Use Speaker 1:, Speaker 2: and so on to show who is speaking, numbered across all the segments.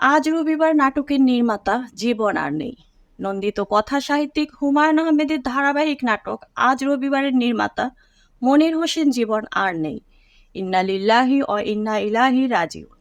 Speaker 1: আজ রবিবার নাটকের নির্মাতা জীবন আর নেই। নন্দিত কথা সাহিত্যিক হুমায়ুন আহমেদের ধারাবাহিক নাটক আজ রবিবারের নির্মাতা মনির হোসেন জীবন আর নেই। ইন্না লিল্লাহি ও ইন্না ইলাহি রাজিউন।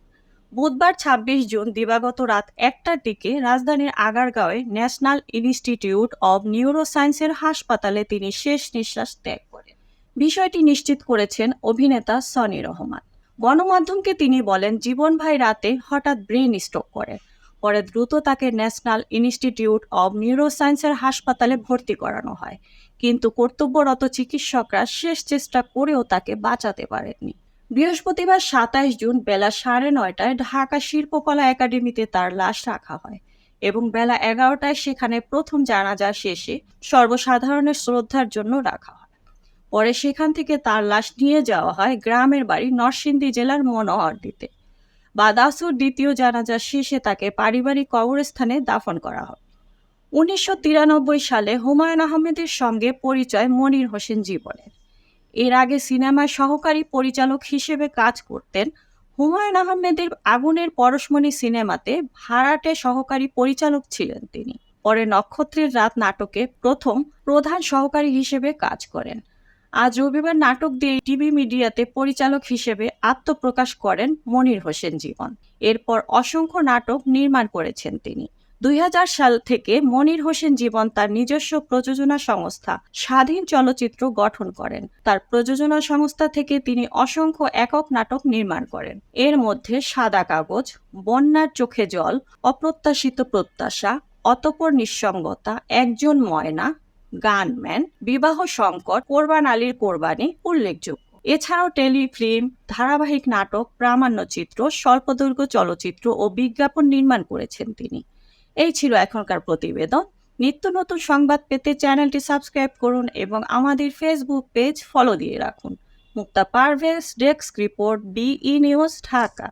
Speaker 1: বুধবার ২৬ জুন দিবাগত রাত ১টার দিকে রাজধানীর আগারগাঁওয়ে ন্যাশনাল ইনস্টিটিউট অব নিউরোসায়েন্সের হাসপাতালে তিনি শেষ নিঃশ্বাস ত্যাগ করেন। বিষয়টি নিশ্চিত করেছেন অভিনেতা সনি রহমান। গণমাধ্যমকে তিনি বলেন, জীবন ভাই রাতে হঠাৎ ব্রেন স্ট্রোক করেন। পরে দ্রুত তাকে ন্যাশনাল ইনস্টিটিউট অব নিউরোসায়েন্সের হাসপাতালে ভর্তি করানো হয়, কিন্তু কর্তব্যরত চিকিৎসকরা শেষ চেষ্টা করেও তাকে বাঁচাতে পারেননি। বৃহস্পতিবার ২৭ জুন বেলা ৯:৩০টায় ঢাকা শিল্পকলা একাডেমিতে তার লাশ রাখা হয় এবং বেলা ১১টায় সেখানে প্রথম জানাজা শেষে সর্বসাধারণের শ্রদ্ধার জন্য রাখা হয়। পরে সেখান থেকে তার লাশ নিয়ে যাওয়া হয় গ্রামের বাড়ি নরসিংদী জেলার মনোহরদীতে। বাদাসুর দ্বিতীয় জানাজা শেষে তাকে পারিবারিক কবরস্থানে দাফন করা হয়। ১৯৯৩ সালে হুমায়ুন আহমেদের সঙ্গে পরিচয় মনির হোসেন জীবনের। এর আগে সিনেমায় সহকারী পরিচালক হিসেবে কাজ করতেন। হুমায়ুন আহমেদের আগুনের পরশমণি সিনেমাতে ভাড়াটে সহকারী পরিচালক ছিলেন তিনি। পরে নক্ষত্রের রাত নাটকে প্রথম প্রধান সহকারী হিসেবে কাজ করেন। আজ রবিবার নাটক দিয়ে টিভি মিডিয়াতে পরিচালক হিসেবে আত্মপ্রকাশ করেন মনির হোসেন জীবন। এরপর অসংখ্য নাটক নির্মাণ করেছেন তিনি। ২০০০ সাল থেকে মনির হোসেন জীবন তার নিজস্ব প্রযোজনা সংস্থা স্বাধীন চলচ্চিত্র গঠন করেন। তার প্রযোজনা সংস্থা থেকে তিনি অসংখ্য একক নাটক নির্মাণ করেন। এর মধ্যে সাদা কাগজ, বন্যার চোখে জল, অপ্রত্যাশিত প্রত্যাশা, অতঃপর নিঃসঙ্গতা, একজন ময়না, গানম্যান, বিবাহ সংকট, কোরবান আলীর কোরবানি উল্লেখযোগ্য। এছাড়াও টেলিফিল্ম, ধারাবাহিক নাটক, প্রামাণ্যচিত্র, স্বল্পদৈর্ঘ্য চলচ্চিত্র ও বিজ্ঞাপন নির্মাণ করেছেন তিনি। এই ছিল এখনকার প্রতিবেদন। নিত্য নতুন সংবাদ পেতে চ্যানেলটি সাবস্ক্রাইব করুন এবং আমাদের ফেসবুক পেজ ফলো দিয়ে রাখুন। Mukta Parvez, desk report, BE news, Dhaka.